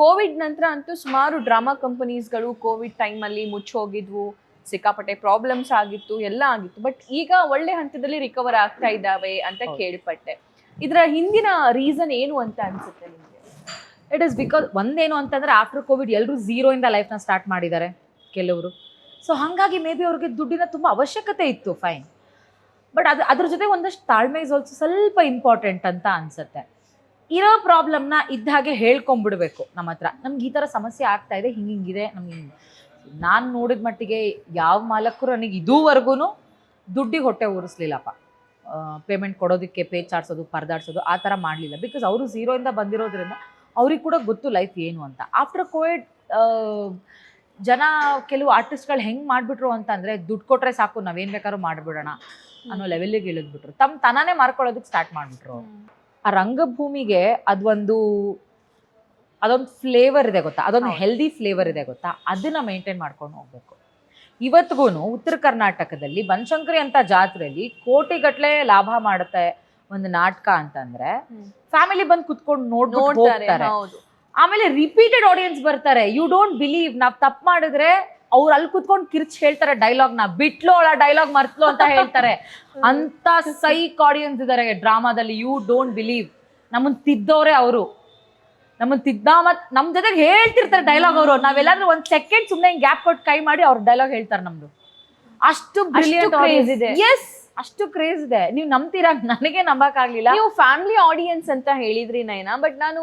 Covid ನಂತರ ಅಂತೂ ಸುಮಾರು ಡ್ರಾಮಾ ಕಂಪನೀಸ್ಗಳು ಕೋವಿಡ್ ಟೈಮಲ್ಲಿ ಮುಚ್ಚೋಗಿದ್ವು, ಸಿಕ್ಕಾಪಟ್ಟೆ ಪ್ರಾಬ್ಲಮ್ಸ್ ಆಗಿತ್ತು, ಎಲ್ಲ ಆಗಿತ್ತು. ಬಟ್ ಈಗ ಒಳ್ಳೆ ಹಂತದಲ್ಲಿ ರಿಕವರ್ ಆಗ್ತಾ ಇದ್ದಾವೆ ಅಂತ ಕೇಳ್ಪಟ್ಟೆ. ಇದರ ಹಿಂದಿನ ರೀಸನ್ ಏನು ಅಂತ ಅನ್ಸುತ್ತೆ ನಿಮಗೆ? ಇಟ್ ಇಸ್ ಬಿಕಾಸ್ ಒಂದೇನು ಅಂತಂದ್ರೆ ಆಫ್ಟರ್ ಕೋವಿಡ್ ಎಲ್ಲರೂ ಝೀರೋಯಿಂದ ಲೈಫ್ನ ಸ್ಟಾರ್ಟ್ ಮಾಡಿದ್ದಾರೆ ಕೆಲವರು. ಸೊ ಹಾಗಾಗಿ ಮೇ ಬಿ ಅವ್ರಿಗೆ ದುಡ್ಡಿನ ತುಂಬ ಅವಶ್ಯಕತೆ ಇತ್ತು, ಫೈನ್. ಬಟ್ ಅದ್ರ ಜೊತೆ ಒಂದಷ್ಟು ತಾಳ್ಮೆ ಇಸ್ ಆಲ್ಸೋ ಸ್ವಲ್ಪ ಇಂಪಾರ್ಟೆಂಟ್ ಅಂತ ಅನ್ಸುತ್ತೆ. ಇರೋ ಪ್ರಾಬ್ಲಮ್ನ ಇದ್ದ ಹಾಗೆ ಹೇಳ್ಕೊಂಬಿಡ್ಬೇಕು ನಮ್ಮ ಹತ್ರ, ನಮ್ಗೆ ಈ ಥರ ಸಮಸ್ಯೆ ಆಗ್ತಾ ಇದೆ, ಹಿಂಗಿದೆ ನಮ್ಗೆ. ನಾನು ನೋಡಿದ ಮಟ್ಟಿಗೆ ಯಾವ ಮಾಲಕರು ನನಗೆ ಇದುವರೆಗೂ ದುಡ್ಡಿಗೆ ಹೊಟ್ಟೆ ಉರಿಸ್ಲಿಲ್ಲಪ್ಪ. ಪೇಮೆಂಟ್ ಕೊಡೋದಕ್ಕೆ ಪೇಚಾಡ್ಸೋದು, ಪರದಾಡ್ಸೋದು ಆ ಥರ ಮಾಡಲಿಲ್ಲ. ಬಿಕಾಸ್ ಅವರು ಝೀರೋಯಿಂದ ಬಂದಿರೋದ್ರಿಂದ ಅವ್ರಿಗೆ ಕೂಡ ಗೊತ್ತು ಲೈಫ್ ಏನು ಅಂತ. ಆಫ್ಟರ್ ಕೋವಿಡ್ ಜನ ಕೆಲವು ಆರ್ಟಿಸ್ಟ್ಗಳು ಹೆಂಗೆ ಮಾಡಿಬಿಟ್ರು ಅಂತಂದರೆ, ದುಡ್ಡು ಕೊಟ್ಟರೆ ಸಾಕು ನಾವೇನು ಬೇಕಾದ್ರೂ ಮಾಡಿಬಿಡೋಣ ಅನ್ನೋ ಲೆವೆಲ್ಲಿಗೆ ಇಳಿದ್ಬಿಟ್ರು. ತನನೇ ಮಾರ್ಕೊಳ್ಳೋದಕ್ಕೆ ಸ್ಟಾರ್ಟ್ ಮಾಡಿಬಿಟ್ರು. ಆ ರಂಗಭೂಮಿಗೆ ಅದೊಂದು ಫ್ಲೇವರ್ ಇದೆ ಗೊತ್ತಾ, ಅದೊಂದು ಹೆಲ್ದಿ ಫ್ಲೇವರ್ ಇದೆ ಗೊತ್ತಾ, ಅದನ್ನ ಮೇಂಟೈನ್ ಮಾಡ್ಕೊಂಡು ಹೋಗ್ಬೇಕು. ಇವತ್ತಿಗೂ ಉತ್ತರ ಕರ್ನಾಟಕದಲ್ಲಿ ಬನಶಂಕರಿ ಅಂತ ಜಾತ್ರೆಯಲ್ಲಿ ಕೋಟಿಗಟ್ಟಲೆ ಲಾಭ ಮಾಡುತ್ತೆ ಒಂದು ನಾಟಕ ಅಂತಂದ್ರೆ ಫ್ಯಾಮಿಲಿ ಬಂದು ಕುತ್ಕೊಂಡು ನೋಡ್ತಾರೆ. ಆಮೇಲೆ ರಿಪೀಟೆಡ್ ಆಡಿಯನ್ಸ್ ಬರ್ತಾರೆ. ಯು ಡೋಂಟ್ ಬಿಲೀವ್, ನಾವ್ ತಪ್ಪು ಮಾಡಿದ್ರೆ ಅವ್ರು ಅಲ್ಲಿ ಕುತ್ಕೊಂಡು ಕಿರ್ಚ್ ಹೇಳ್ತಾರೆ ಡೈಲಾಗ್ ನ, ಬಿಟ್ಲು ಅವಳ ಡೈಲಾಗ್ ಮರ್ತ್ಲು ಅಂತ ಹೇಳ್ತಾರೆ. ಅಂತ ಸೈಕ್ ಆಡಿಯನ್ಸ್ ಇದಾರೆ ಡ್ರಾಮಾದಲ್ಲಿ. You don't believe. ನಮ್ಮನ್ ತಿದ್ದವ್ರೆ ಅವರು, ನಮ್ಮನ್ ತಿದ್ದ ಮತ್ ನಮ್ ಜೊತೆಗೆ ಹೇಳ್ತಿರ್ತಾರೆ ಡೈಲಾಗ್ ಅವರು. ನಾವೆಲ್ಲಾದ್ರೂ ಒಂದ್ ಸೆಕೆಂಡ್ ಸುಮ್ನೆ ಗ್ಯಾಪ್ ಕೊಟ್ಟು ಕೈ ಮಾಡಿ ಅವ್ರ ಡೈಲಾಗ್ ಹೇಳ್ತಾರೆ ನಮ್ದು. ಅಷ್ಟು ಬ್ರಿಲಿಯಂಟ್ ಕ್ರೇಜ್ ಇದೆ. ಎಸ್, ಅಷ್ಟು ಕ್ರೇಜ್ ಇದೆ. ನೀವು ನಂಬ್ತೀರಾ? ನನಗೆ ನಂಬಕ್ ಆಗ್ಲಿಲ್ಲ. ನೀವು ಫ್ಯಾಮಿಲಿ ಆಡಿಯನ್ಸ್ ಅಂತ ಹೇಳಿದ್ರಿ ನಯನ, ಬಟ್ ನಾನು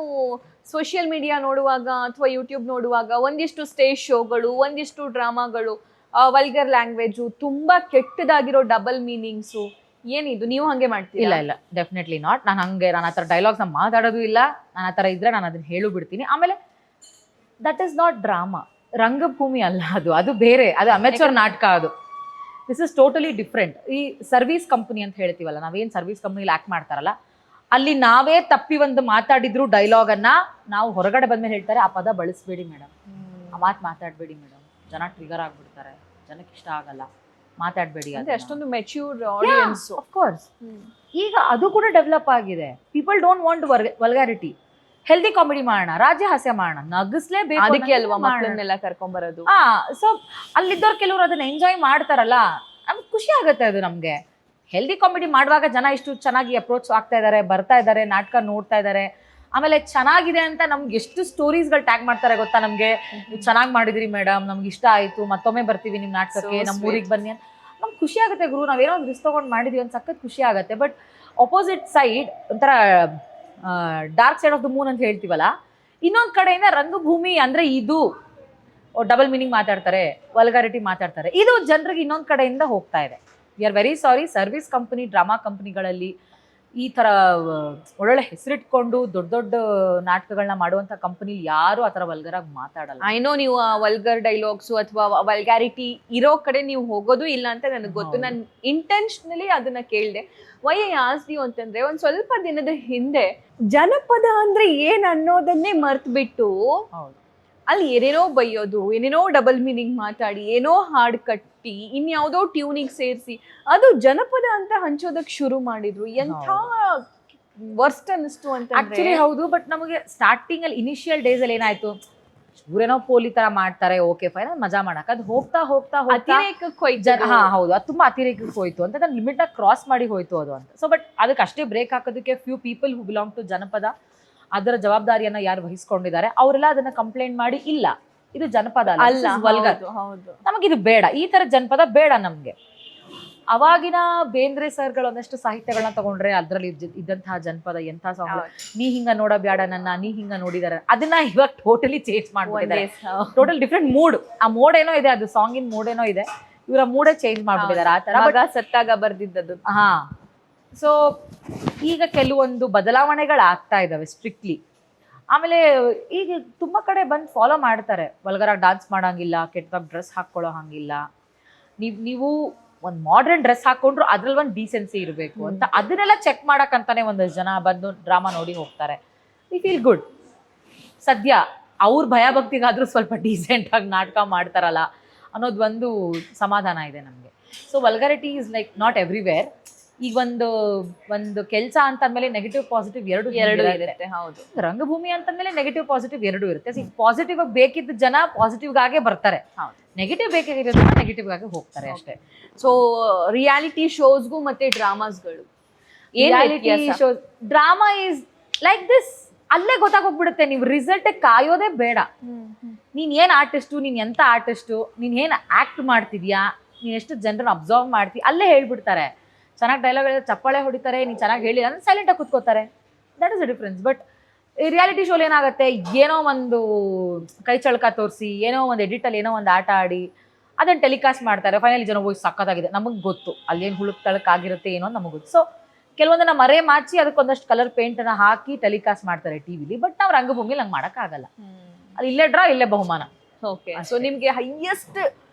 ಸೋಷಿಯಲ್ ಮೀಡಿಯಾ ನೋಡುವಾಗ ಅಥವಾ ಯೂಟ್ಯೂಬ್ ನೋಡುವಾಗ ಒಂದಿಷ್ಟು ಸ್ಟೇಜ್ ಶೋಗಳು, ಒಂದಿಷ್ಟು ಡ್ರಾಮಾಗಳು, ವಲ್ಗರ್ ಲ್ಯಾಂಗ್ವೇಜು, ತುಂಬಾ ಕೆಟ್ಟದಾಗಿರೋ ಡಬಲ್ ಮೀನಿಂಗ್ಸು, ಏನಿದು? ನೀವು ಹಂಗೆ ಮಾಡ್ತೀರಾ? ಇಲ್ಲ, ಡೆಫಿನೆಟ್ಲಿ ನಾಟ್. ನಾನು ಆ ಥರ ಡೈಲಾಗ್ಸ್ ಮಾತಾಡೋದು ಇಲ್ಲ. ನಾನು ಆ ಥರ ಇದ್ರೆ ನಾನು ಅದನ್ನ ಹೇಳು ಬಿಡ್ತೀನಿ. ಆಮೇಲೆ ದಟ್ ಈಸ್ ನಾಟ್ ಡ್ರಾಮಾ, ರಂಗಭೂಮಿ ಅಲ್ಲ ಅದು ಬೇರೆ, ಅದು ಅಮೆಚೂರ್ ನಾಟಕ. ಅದು ದಿಸ್ ಇಸ್ ಟೋಟಲಿ ಡಿಫ್ರೆಂಟ್. ಈ ಸರ್ವಿಸ್ ಕಂಪನಿ ಅಂತ ಹೇಳ್ತೀವಲ್ಲ, ನಾವೇನು ಸರ್ವಿಸ್ ಕಂಪ್ನಿಲಿ ಆ್ಯಕ್ಟ್ ಮಾಡ್ತಾರಲ್ಲ, ಅಲ್ಲಿ ನಾವೇ ತಪ್ಪಿ ಒಂದು ಮಾತಾಡಿದ್ರು ಡೈಲಾಗನ್ನು ನಾವು ಹೊರಗಡೆ ಬಂದ್ಮೇಲೆ ಹೇಳ್ತಾರೆ, ಆ ಪದ ಬಳಸಬೇಡಿ ಮೇಡಮ್, ಆ ಮಾತು ಮಾತಾಡಬೇಡಿ ಮೇಡಮ್, ಜನ ಟ್ರಿಗರ್ ಆಗ್ಬಿಡ್ತಾರೆ, ಜನಕ್ಕೆ ಇಷ್ಟ ಆಗಲ್ಲ, ಮಾತಾಡಬೇಡಿ ಅಂತ. ಅಷ್ಟೊಂದು ಮೆಚ್ಯೂರ್ ಆಡಿಯನ್ಸ್. ಆಫ್ ಕೋರ್ಸ್ ಈಗ ಅದು ಕೂಡ ಡೆವಲಪ್ ಆಗಿದೆ. People don't want vulgarity. Healthy comedy ಮಾಡೋಣ, ರಾಜ್ಯ ಹಾಸ್ಯ ಮಾಡೋಣ, ನಗಿಸ್ಲೇಬೇಕು. ಅದಕ್ಕೆ ಅಲ್ವಾ ಮಕ್ಕಳನ್ನೆಲ್ಲ ಕರ್ಕೊಂಡ್ಬರೋದು. ಸೊ ಅಲ್ಲಿದ್ದವ್ರು ಕೆಲವರು ಅದನ್ನ ಎಂಜಾಯ್ ಮಾಡ್ತಾರಲ್ಲ, ನಮ್ಗೆ ಖುಷಿ ಆಗುತ್ತೆ ಅದು. ನಮ್ಗೆ ಹೆಲ್ದಿ ಕಾಮಿಡಿ ಮಾಡುವಾಗ ಜನ ಇಷ್ಟು ಚೆನ್ನಾಗಿ ಅಪ್ರೋಚ್ ಆಗ್ತಾ ಇದ್ದಾರೆ, ಬರ್ತಾ ಇದ್ದಾರೆ, ನಾಟಕ ನೋಡ್ತಾ ಇದ್ದಾರೆ. ಆಮೇಲೆ ಚೆನ್ನಾಗಿದೆ ಅಂತ ನಮ್ಗೆ ಎಷ್ಟು ಸ್ಟೋರೀಸ್ಗಳು ಟ್ಯಾಗ್ ಮಾಡ್ತಾರೆ ಗೊತ್ತಾ ನಮ್ಗೆ. ನೀವು ಚೆನ್ನಾಗಿ ಮಾಡಿದ್ರಿ ಮೇಡಮ್, ನಮ್ಗೆ ಇಷ್ಟ ಆಯ್ತು, ಮತ್ತೊಮ್ಮೆ ಬರ್ತೀವಿ ನಿಮ್ಮ ನಾಟಕಕ್ಕೆ, ನಮ್ಮ ಊರಿಗೆ ಬನ್ನಿ ಅಂತ. ನಮ್ಗೆ ಖುಷಿ ಆಗುತ್ತೆ ಗುರು, ನಾವೇನೋ ಒಂದು ರಿಸ್ಕ್ ತೊಗೊಂಡು ಮಾಡಿದೀವಿ ಅಂತ ಸಖತ್ ಖುಷಿ ಆಗುತ್ತೆ. ಬಟ್ ಅಪೋಸಿಟ್ ಸೈಡ್ ಒಂಥರ dark side of the Moon ಅಂತ ಹೇಳ್ತೀವಲ್ಲ, ಇನ್ನೊಂದು ಕಡೆಯಿಂದ ರಂಗಭೂಮಿ ಅಂದ್ರೆ ಇದು ಡಬಲ್ ಮೀನಿಂಗ್ ಮಾತಾಡ್ತಾರೆ, ವಲ್ಗಾರಿಟಿ ಮಾತಾಡ್ತಾರೆ, ಇದು ಜನರಿಗೆ ಇನ್ನೊಂದು ಕಡೆಯಿಂದ ಹೋಗ್ತಾ ಇದೆ. We are very sorry. Service company, drama ಕಂಪನಿಗಳಲ್ಲಿ ಈ ಥರ ಒಳ್ಳೊಳ್ಳೆ ಹೆಸರಿಟ್ಕೊಂಡು ದೊಡ್ಡ ದೊಡ್ಡ ನಾಟಕಗಳನ್ನ ಮಾಡುವಂಥ ಕಂಪನಿಲಿ ಯಾರು ಆ ಥರ ವಲ್ಗರಾಗಿ ಮಾತಾಡಲ್ಲ. ಐ ನೋ ನೀವು ವಲ್ಗರ್ ಡೈಲಾಗ್ಸು ಅಥವಾ ವಲ್ಗ್ಯಾರಿಟಿ ಇರೋ ಕಡೆ ನೀವು ಹೋಗೋದು ಇಲ್ಲ ಅಂತ ನನಗೆ ಗೊತ್ತು. ನಾನು ಇಂಟೆನ್ಷನಲಿ ಅದನ್ನ ಕೇಳಿದೆ. ವೈ ಐ ಆಸ್ಕ್ಡ್ ಯು ಅಂತಂದ್ರೆ, ಒಂದು ಸ್ವಲ್ಪ ದಿನದ ಹಿಂದೆ ಜನಪದ ಅಂದ್ರೆ ಏನ್ ಅನ್ನೋದನ್ನೇ ಮರ್ತ್ಬಿಟ್ಟು ಅಲ್ಲಿ ಏನೇನೋ ಬೈಯೋದು, ಏನೇನೋ ಡಬಲ್ ಮೀನಿಂಗ್ ಮಾತಾಡಿ, ಏನೋ ಹಾಡು ಕಟ್ಟಿ, ಇನ್ಯಾವುದೋ ಟ್ಯೂನಿಗೆ ಸೇರಿಸಿ ಅದು ಜನಪದ ಅಂತ ಹಂಚೋದಕ್ಕೆ ಶುರು ಮಾಡಿದ್ರು. ಎಂಥ ವರ್ಸ್ಟ್ ಅನ್ನಿಸ್ತು ಅಂತ. ಆಕ್ಚುಲಿ ಹೌದು. ಬಟ್ ನಮಗೆ ಸ್ಟಾರ್ಟಿಂಗ್ ಅಲ್ಲಿ ಇನಿಷಿಯಲ್ ಡೇಸ್ ಅಲ್ಲಿ ಏನಾಯ್ತು, ಊರೇನೋ ಪೋಲಿ ತರ ಮಾಡ್ತಾರೆ, ಓಕೆ ಫೈನ್, ಮಜಾ ಮಾಡಕ್. ಅದು ಹೋಗ್ತಾ ಅತಿರೇಕಕ್ಕೆ ಹೋಯ್ತು. ಹೌದು, ಅದು ತುಂಬಾ ಅತಿರೇಕಕ್ಕೆ ಹೋಯ್ತು ಅಂತ, ನನ್ನ ಲಿಮಿಟ್ ನ ಕ್ರಾಸ್ ಮಾಡಿ ಹೋಯ್ತು ಅದು ಅಂತ. ಸೊ ಬಟ್ ಅದಕ್ಕೆ ಅಷ್ಟೇ ಬ್ರೇಕ್ ಹಾಕೋದಕ್ಕೆ few people who belong to ಜನಪದ ಅದರ ಜವಾಬ್ದಾರಿಯನ್ನ ಯಾರು ವಹಿಸ್ಕೊಂಡಿದ್ದಾರೆ ಅವರೆಲ್ಲ ಅದನ್ನ ಕಂಪ್ಲೇಂಟ್ ಮಾಡಿ, ಇಲ್ಲ ಇದು ಜನಪದ ಅಲ್ಲ, ವಲ್ಗರ್, ನಮಗಿದು ಬೇಡ, ಈ ತರ ಜನಪದ ಬೇಡ ನಮ್ಗೆ. ಅವಾಗಿನ ಬೇಂದ್ರೆ ಸರ್ಗಳು ಒಂದಷ್ಟು ಸಾಹಿತ್ಯಗಳನ್ನ ತಗೊಂಡ್ರೆ ಅದ್ರಲ್ಲಿ ಇದ್ದಂತಹ ಜನಪದ ಎಂಥ ಸಾಂಗ್, ನೀ ಹಿಂಗ ನೋಡ ಬ್ಯಾಡ ನನ್ನ, ನೀ ಹಿಂಗ ನೋಡಿದಾರೆ, ಅದನ್ನ ಇವಾಗ ಟೋಟಲಿ ಚೇಂಜ್ ಮಾಡ್ಬಿಟ್ಟಿದ್ದಾರೆ. Total different mood. ಆ ಮೋಡ್ ಏನೋ ಇದೆ, ಅದು ಸಾಂಗಿನ ಮೋಡ್ ಏನೋ ಇದೆ, ಇವರ ಮೂಡೇ ಚೇಂಜ್ ಮಾಡ್ಬಿಟ್ಟಿದ್ದಾರೆ. ಆ ತರ ಸತ್ತಾಗ ಬರ್ದಿದ್ದದು. ಹಾ, ಸೊ ಈಗ ಕೆಲವೊಂದು ಬದಲಾವಣೆಗಳಾಗ್ತಾ ಇದಾವೆ ಸ್ಟ್ರಿಕ್ಟ್ಲಿ. ಆಮೇಲೆ ಈಗ ತುಂಬಾ ಕಡೆ ಬಂದು ಫಾಲೋ ಮಾಡ್ತಾರೆ, ವಲ್ಗರಾಗಿ ಡಾನ್ಸ್ ಮಾಡಂಗಿಲ್ಲ, ಕೆಟ್ಟದಾಗ ಡ್ರೆಸ್ ಹಾಕೊಳ್ಳೋ ಹಂಗಿಲ್ಲ, ನೀವು ಒಂದು ಮಾಡ್ರನ್ ಡ್ರೆಸ್ ಹಾಕೊಂಡ್ರು ಅದ್ರಲ್ಲಿ ಒಂದು ಡೀಸೆನ್ಸಿ ಇರಬೇಕು ಅಂತ, ಅದನ್ನೆಲ್ಲ ಚೆಕ್ ಮಾಡಕ್ಕಂತಾನೆ ಒಂದಷ್ಟು ಜನ ಬಂದು ಡ್ರಾಮಾ ನೋಡಿ ಹೋಗ್ತಾರೆ. We feel good. ಸದ್ಯ ಅವ್ರ ಭಯಭಕ್ತಿಗಾದ್ರೂ ಸ್ವಲ್ಪ ಡೀಸೆಂಟ್ ಆಗಿ ನಾಟಕ ಮಾಡ್ತಾರಲ್ಲ ಅನ್ನೋದು ಒಂದು ಸಮಾಧಾನ ಇದೆ ನಮಗೆ. So vulgarity is like not everywhere. ಈಗ ಒಂದು ಕೆಲಸ ಅಂತ ಅಂದ್ಮೇಲೆ ನೆಗೆಟಿವ್ ಪಾಸಿಟಿವ್ ಎರಡು ಇರುತ್ತೆ. ಹೌದು. ರಂಗಭೂಮಿ ಅಂತಂದ್ಮೇಲೆ ನೆಗೆಟಿವ್ ಪಾಸಿಟಿವ್ ಎರಡು ಇರುತ್ತೆ. ಪಾಸಿಟಿವ್ ಆಗಿ ಬೇಕಿದ್ದ ಜನ ಪಾಸಿಟಿವ್ ಗಾಗೆ ಬರ್ತಾರೆ, ನೆಗೆಟಿವ್ ಬೇಕಾಗಿರೋ ಜನ ನೆಗೆಟಿವ್ ಗಾಗಿ ಹೋಗ್ತಾರೆ ಅಷ್ಟೇ. ಸೊ ರಿಯಾಲಿಟಿ ಶೋಸ್ಗೂ ಮತ್ತೆ ಡ್ರಾಮಾಸ್ಗಳು ಡ್ರಾಮಾ ಈಸ್ ಲೈಕ್ ದಿಸ್, ಅಲ್ಲೇ ಗೊತ್ತಾಗೋಗ್ಬಿಡುತ್ತೆ. ನೀವು ರಿಸಲ್ಟ್ ಕಾಯೋದೇ ಬೇಡ. ನೀನ್ ಏನ್ ಆರ್ಟಿಸ್ಟು, ನೀನ್ ಎಂತ ಆರ್ಟಿಸ್ಟು, ನೀನ್ ಏನ್ ಆಕ್ಟ್ ಮಾಡ್ತಿದ್ಯಾ, ನೀನ್ ಎಷ್ಟು ಜನರನ್ನ ಅಬ್ಸರ್ವ್ ಮಾಡ್ತೀಯ, ಅಲ್ಲೇ ಹೇಳ್ಬಿಡ್ತಾರೆ. ಚೆನ್ನಾಗಿ ಡೈಲಾಗ್ ಚಪ್ಪಾಳೆ ಹೊಡಿತಾರೆ, ನೀನ್ ಚೆನ್ನಾಗಿ ಹೇಳಿಲ್ಲ ಅಂದ್ರೆ ಸೈಲೆಂಟ್ ಆಗಿ ಕೂತ್ಕೋತಾರೆ. That is the difference. But reality ಶೋಲ್ ಏನಾಗುತ್ತೆ, ಏನೋ ಒಂದು ಕೈ ಚಳಕ ತೋರಿಸಿ, ಏನೋ ಒಂದು ಎಡಿಟಲ್ಲಿ ಏನೋ ಒಂದು ಆಟ ಆಡಿ ಅದನ್ನ ಟೆಲಿಕಾಸ್ಟ್ ಮಾಡ್ತಾರೆ. ಫೈನಲಿ ಜನ ಹೋಗಿ ಸಕ್ಕತ್ತಾಗಿದೆ, ನಮಗೆ ಗೊತ್ತು ಅಲ್ಲೇನು ಹುಳುಕ್ ತಳಕಾಗಿರುತ್ತೆ ಏನೋ ನಮಗೆ ಗೊತ್ತು. ಸೊ ಕೆಲವೊಂದನ್ನ ಮರೆ ಮಾಚಿ ಅದಕ್ಕೊಂದಷ್ಟು ಕಲರ್ ಪೇಂಟ್ ಅನ್ನ ಹಾಕಿ ಟೆಲಿಕಾಸ್ಟ್ ಮಾಡ್ತಾರೆ ಟಿವಿಲಿ. ಬಟ್ ನಾವು ರಂಗಭೂಮಿಲಿ ಹಂಗೆ ಮಾಡೋಕ್ಕಾಗಲ್ಲ. ಅಲ್ಲಿ ಇಲ್ಲೇ ಡ್ರಾ, ಇಲ್ಲೇ ಬಹುಮಾನ. ಓಕೆ. ಸೊ ನಿಮ್ಗೆ ಹೈಯೆಸ್ಟ್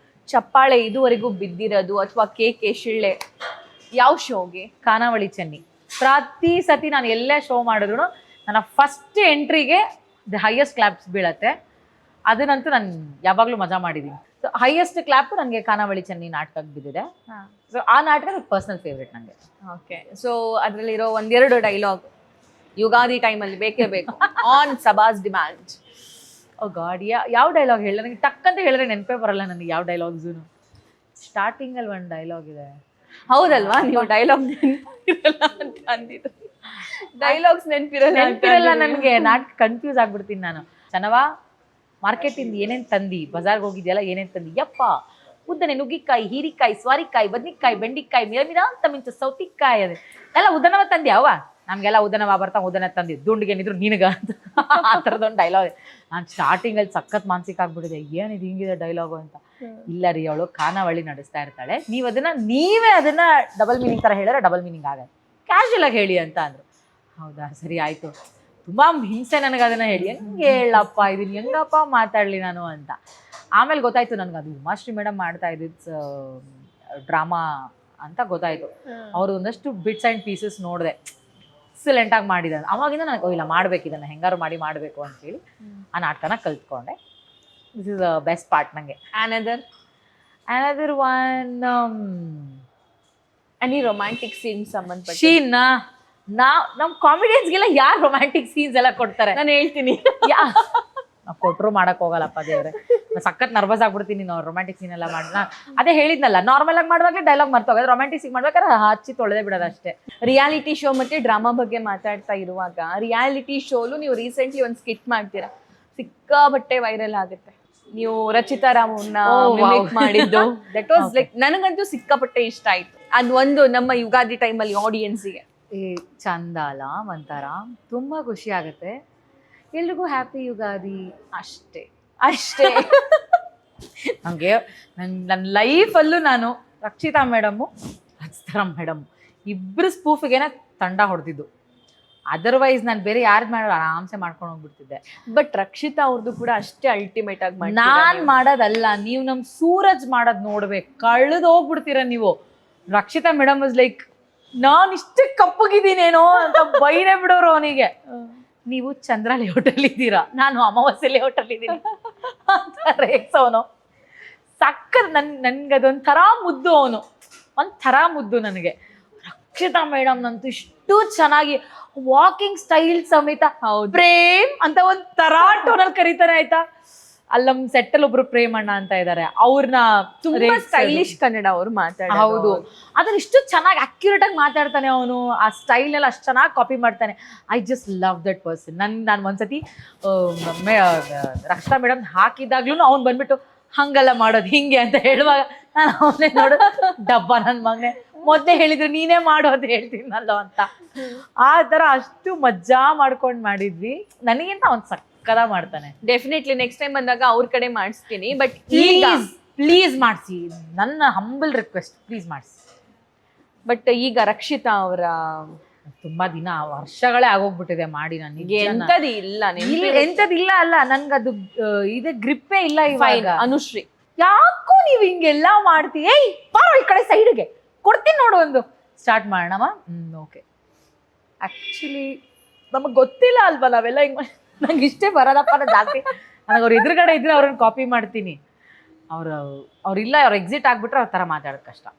ಚಪ್ಪಾಳೆ ಇದುವರೆಗೂ ಬಿದ್ದಿರೋದು ಅಥವಾ ಕೇಕೆ ಶಿಳ್ಳೆ ಯಾವ ಶೋಗೆ? ಖಾನಾವಳಿ ಚೆನ್ನಿ. ಪ್ರತಿ ಸತಿ ನಾನು ಎಲ್ಲೇ ಶೋ ಮಾಡಿದ್ರು ನನ್ನ ಫಸ್ಟ್ ಎಂಟ್ರಿಗೆ ದ ಹೈಯೆಸ್ಟ್ ಕ್ಲಾಪ್ಸ್ ಬೀಳತ್ತೆ. ಅದನ್ನಂತೂ ನಾನು ಯಾವಾಗಲೂ ಮಜಾ ಮಾಡಿದ್ದೀನಿ. ಸೊ ಹೈಯೆಸ್ಟ್ ಕ್ಲಾಪ್ ನನಗೆ ಖಾನಾವಳಿ ಚೆನ್ನಿ ನಾಟಕಕ್ಕೆ ಬಿದ್ದಿದೆ. ಸೊ ಆ ನಾಟಕ ಪರ್ಸನಲ್ ಫೇವ್ರೇಟ್ ನನಗೆ. ಓಕೆ. ಸೊ ಅದರಲ್ಲಿರೋ ಒಂದೆರಡು ಡೈಲಾಗ್ ಯುಗಾದಿ ಟೈಮಲ್ಲಿ ಬೇಕೇ ಬೇಕು, ಆನ್ ಸಬಾಸ್ ಡಿಮ್ಯಾಂಡ್. ಓ ಗಾಡ್, ಯಾವ ಡೈಲಾಗ್ ಹೇಳ? ನನಗೆ ಟಕ್ಕಂತ ಹೇಳಿದ್ರೆ ನೆನಪೇ ಬರಲ್ಲ ನನಗೆ ಯಾವ ಡೈಲಾಗ್ಸೂ. ಸ್ಟಾರ್ಟಿಂಗಲ್ಲಿ ಒಂದು ಡೈಲಾಗ್ ಇದೆ. ಹೌದಲ್ವಾ, ನೀವು ಡೈಲಾಗ್ ನೆನಪಿರಲ್ಲ ಅಂತ ಅಂದಿದ್ರು. ಡೈಲಾಗ್ಸ್ ನೆನಪಿರಲ್ಲ ನನಗೆ. ನಾಟಕ ಕನ್ಫ್ಯೂಸ್ ಆಗ್ಬಿಡ್ತೀನಿ ನಾನು. ಚನವಾ ಮಾರ್ಕೆಟಿಂದ ಏನೇನು ತಂದಿ, ಬಜಾರ್ಗೆ ಹೋಗಿದ್ಯಲ್ಲ ಏನೇನು ತಂದಿ? ಯಪ್ಪ, ಉದ್ದನೆ ನುಗ್ಗಿಕಾಯಿ, ಹೀರಿಕಾಯಿ, ಸ್ವಾರಿಕಾಯಿ, ಬದ್ನಿಕಾಯಿ, ಬೆಂಡಿಕಾಯಿ, ಮಿರಮಿರ ಅಂತ ಮಿಂಚು ಸೌತಿಕಾಯಿ, ಅದೇ ಎಲ್ಲ ಉದ್ದನವ ತಂದಿ. ಅವ ನಮಗೆಲ್ಲ ಉದ್ದನವ ಬರ್ತಾ ಉದ್ದನೆ ತಂದಿ, ದುಂಡಿಗೇನಿದ್ರು ನಿನಗ ಅಂತ ಆ ಥರದೊಂದು ಡೈಲಾಗ್. ನಾನು ಸ್ಟಾರ್ಟಿಂಗಲ್ಲಿ ಸಖತ್ ಮಾನಸಿಕ ಆಗ್ಬಿಟ್ಟಿದೆ, ಏನಿದು ಹಿಂಗಿದೆ ಡೈಲಾಗು ಅಂತ. ಇಲ್ಲ ರೀ, ಅವಳು ಖಾನಾವಳಿ ನಡೆಸ್ತಾ ಇರ್ತಾಳೆ, ನೀವೇ ಅದನ್ನ ಡಬಲ್ ಮೀನಿಂಗ್ ಥರ ಹೇಳಿದ್ರೆ ಡಬಲ್ ಮೀನಿಂಗ್ ಆಗಲ್ಲ, ಕ್ಯಾಶುಯಲ್ ಆಗಿ ಹೇಳಿ ಅಂತ ಅಂದರು. ಹೌದಾ, ಸರಿ ಆಯಿತು. ತುಂಬ ಹಿಂಸೆ ನನಗೆ ಅದನ್ನು ಹೇಳಿ, ಹೆಂಗೆ ಹೇಳಪ್ಪ ಇದನ್ನು, ಹೆಂಗಪ್ಪ ಮಾತಾಡಲಿ ನಾನು ಅಂತ. ಆಮೇಲೆ ಗೊತ್ತಾಯ್ತು ನನಗೆ ಅದು ಉಮಾಶ್ರೀ ಮೇಡಮ್ ಮಾಡ್ತಾ ಇದ್ದಿದ್ದು ಡ್ರಾಮಾ ಅಂತ ಗೊತ್ತಾಯ್ತು. ಅವರು ಒಂದಷ್ಟು ಬಿಟ್ಸ್ ಆ್ಯಂಡ್ ಪೀಸಸ್ ನೋಡಿದೆ, ಎಕ್ಸಲೆಂಟಾಗಿ ಮಾಡಿದ. ಅವಾಗಿಂದ ನನಗೆ ಇಲ್ಲ ಮಾಡಬೇಕು, ಇದನ್ನು ಹೆಂಗಾರು ಮಾಡಿ ಮಾಡಬೇಕು ಅಂತೇಳಿ ಆ ನಾಟಕನ ಕಲ್ತ್ಕೊಂಡೆ. This is the best part ನನಗೆ. Another one, any romantic scene ಸಂಬಂಧಪಟ್ಟ ಶೀನ್. ನಮ್ಮ ಕಾಮಿಡಿಯನ್ಸ್ಗೆಲ್ಲ ಯಾರು ರೊಮ್ಯಾಂಟಿಕ್ ಸೀನ್ಸ್ ಎಲ್ಲ ಕೊಡ್ತಾರೆ? ನಾನು ಹೇಳ್ತೀನಿ, ನಾವು ಕೊಟ್ಟರು ಮಾಡಕ್ ಹೋಗಲ್ಲಪ್ಪ ದೇವ್ರೆ. ಸಖತ್ ನರ್ವಸ್ ಆಗ್ಬಿಡ್ತೀನಿ ನಾವು ರೊಮ್ಯಾಂಟಿಕ್ ಸೀನ್ ಎಲ್ಲ ಮಾಡಿ. ಅದೇ ಹೇಳಿದ್ನಲ್ಲ, ನಾರ್ಮಲ್ ಆಗಿ ಮಾಡುವಾಗ ಡೈಲಾಗ್ ಮರ್ತೋಗೋದು, ರೊಮ್ಯಾಂಟಿಕ್ ಸೀನ್ ಮಾಡ್ಬೇಕಾದ್ರೆ ಹಚ್ಚಿ ತೊಳೆದೇ ಬಿಡೋದು ಅಷ್ಟೇ. ರಿಯಾಲಿಟಿ ಶೋ ಮತ್ತೆ ಡ್ರಾಮಾ ಬಗ್ಗೆ ಮಾತಾಡ್ತಾ ಇರುವಾಗ, ರಿಯಾಲಿಟಿ ಶೋಲು ನೀವು ರೀಸೆಂಟ್ಲಿ ಒಂದು ಸ್ಕಿಟ್ ಮಾಡ್ತೀರಾ, ಸಿಕ್ಕಾಬಟ್ಟೆ ವೈರಲ್ ಆಗುತ್ತೆ. ನೀವು ರಚಿತಾ ರಾಮನ್ನ ಮಾಡಿದ್ದು, ದಟ್ ವಾಸ್ ಲೈಕ್, ನನಗಂತೂ ಸಿಕ್ಕಾಪಟ್ಟೆ ಇಷ್ಟ ಆಯ್ತು. ಅದು ಒಂದು ನಮ್ಮ ಯುಗಾದಿ ಟೈಮಲ್ಲಿ ಆಡಿಯನ್ಸಿಗೆ ಚಂದ ಅಲ್ಲ, ಒಂಥರ ತುಂಬಾ ಖುಷಿ ಆಗುತ್ತೆ. ಎಲ್ರಿಗೂ ಹ್ಯಾಪಿ ಯುಗಾದಿ ಅಷ್ಟೇ ಅಷ್ಟೇ. ನನಗೆ ನನ್ನ ಲೈಫಲ್ಲೂ ನಾನು ರಕ್ಷಿತಾ ಮೇಡಮ್ಮು, ರಚಿತಾ ಮೇಡಮ್ ಇಬ್ಬರು ಸ್ಪೂಫಿಗೆನೆ ತಂಡ ಹೊಡೆದಿದ್ದು. ಅದರ್ವೈಸ್ ನಾನು ಬೇರೆ ಯಾರ್ದು ಮಾಡೋದು ಆರಾಮ್ಸೆ ಮಾಡ್ಕೊಂಡು ಹೋಗ್ಬಿಡ್ತಿದ್ದೆ. ಬಟ್ ರಕ್ಷಿತಾ ಅವ್ರದ್ದು ಕೂಡ ಅಷ್ಟೇ ಅಲ್ಟಿಮೇಟ್ ಆಗಿ ನಾನ್ ಮಾಡೋದಲ್ಲ, ನೀವು ನಮ್ ಸೂರಜ್ ಮಾಡೋದ್ ನೋಡ್ಬೇಕು, ಕಳೆದು ಹೋಗ್ಬಿಡ್ತೀರ ನೀವು. ರಕ್ಷಿತಾ ಮೇಡಮ್ ವಾಸ್ ಲೈಕ್, ನಾನ್ ಇಷ್ಟೇ ಕಪ್ಪಗಿದ್ದೀನೇನೋ ಅಂತ ಬೈನೇ ಬಿಡೋರು ಅವನಿಗೆ. ನೀವು ಚಂದ್ರ ಲೇಔಟಲ್ಲಿ ಇದ್ದೀರಾ, ನಾನು ಅಮಾವಾಸ್ಯೆ ಲೇಔಟಲ್ಲಿ ಇದ್ದೀನಿ ಅಂತ ರೇಗ್ಸವನು. ಸಕ್ಕತ್ ನನ್ಗದೊಂಥರ ಮುದ್ದು, ಅವನು ಒಂಥರ ಮುದ್ದು ನನಗೆ. ರಕ್ಷಿತಾ ಮೇಡಮ್ ನಂತೂ ಇಷ್ಟು ಚೆನ್ನಾಗಿ ವಾಕಿಂಗ್ ಸ್ಟೈಲ್ ಸಮೇತ ಪ್ರೇಮ್ ಅಂತ ಒಂಥರ ಟೋನಲ್ಲಿ ಕರೀತಾರೆ ಆಯ್ತಾ. ಅಲ್ಲಿ ನಮ್ ಸೆಟ್ಟಲ್ ಒಬ್ರು ಪ್ರೇಮಣ್ಣ ಅಂತ ಇದ್ದಾರೆ, ಅವ್ರನ್ನ ತುಂಬಾ ಸ್ಟೈಲಿಶ್ ಕನ್ನಡ ಅವ್ರು ಮಾತಾಡೋದು. ಹೌದು, ಅದನ್ನ ಇಷ್ಟು ಚೆನ್ನಾಗಿ ಅಕ್ಯುರೇಟ್ ಆಗಿ ಮಾತಾಡ್ತಾನೆ ಅವನು. ಆ ಸ್ಟೈಲ್ ಎಲ್ಲ ಅಷ್ಟು ಚೆನ್ನಾಗಿ ಕಾಪಿ ಮಾಡ್ತಾನೆ. I just love that person. ನಾನು ಒಂದ್ಸತಿ ರಕ್ಷಿತಾ ಮೇಡಮ್ ಹಾಕಿದಾಗ್ಲೂ ಅವ್ನು ಬಂದ್ಬಿಟ್ಟು ಹಂಗಲ್ಲ ಮಾಡೋದು ಹಿಂಗೆ ಅಂತ ಹೇಳುವಾಗ ನಾನು ಅವನೇ ನೋಡು, ಡಬ್ಬ ನನ್ನ ಮಗನೆ ಮೊದಲೇ ಹೇಳಿದ್ರು ನೀನೇ ಮಾಡು ಅಂತ ಹೇಳ್ತೀನಲ್ಲ ಅಂತ. ಆ ತರ ಅಷ್ಟು ಮಜಾ ಮಾಡ್ಕೊಂಡು ಮಾಡಿದ್ವಿ. ನನಗಿಂತ ಅವ್ನು ಸಕ್ಕದ ಮಾಡ್ತಾನೆ. ಡೆಫಿನೆಟ್ಲಿ ನೆಕ್ಸ್ಟ್ ಟೈಮ್ ಬಂದಾಗ ಅವ್ರ ಕಡೆ ಮಾಡಿಸ್ತೀನಿ. ಬಟ್ ಪ್ಲೀಸ್ ಮಾಡಿಸಿ, ನನ್ನ ಹಂಬಲ್ ರಿಕ್ವೆಸ್ಟ್, ಪ್ಲೀಸ್ ಮಾಡಿಸಿ. ಬಟ್ ಈಗ ರಕ್ಷಿತಾ ಅವರ ತುಂಬಾ ದಿನ, ವರ್ಷಗಳೇ ಆಗೋಗ್ಬಿಟ್ಟಿದೆ ಮಾಡಿ. ನನಗೆ ಎಂತದಿಲ್ಲ ಅಲ್ಲ, ನನ್ಗದು ಇದೆ ಗ್ರಿಪ್ಪೇ ಇಲ್ಲ ಇವಾಗ. ಅನುಶ್ರೀ, ಯಾಕೋ ನೀವ್ ಹಿಂಗೆಲ್ಲಾ ಮಾಡ್ತೀವಿ? ಏಯ್ ಬಾರೋ ಈ ಕಡೆ ಸೈಡ್ಗೆ, ಕೊಡ್ತೀನಿ ನೋಡು ಒಂದು. ಸ್ಟಾರ್ಟ್ ಮಾಡೋಣವ? ಓಕೆ. ಆಕ್ಚುಲಿ ನಮಗ್ ಗೊತ್ತಿಲ್ಲ ಅಲ್ವಾ ನಾವೆಲ್ಲ ಹಿಂಗ್. ನಂಗೆ ಇಷ್ಟೇ ಬರೋದಪ್ಪ, ಜಾಸ್ತಿ ನನಗೆ ಅವ್ರ ಎದುರುಗಡೆ ಇದ್ರೆ ಅವ್ರನ್ನ ಕಾಪಿ ಮಾಡ್ತೀನಿ. ಅವ್ರಿಲ್ಲ, ಅವ್ರು ಎಕ್ಸಿಟ್ ಆಗ್ಬಿಟ್ರೆ ಅವ್ರ ತರ ಮಾತಾಡೋದು ಕಷ್ಟ.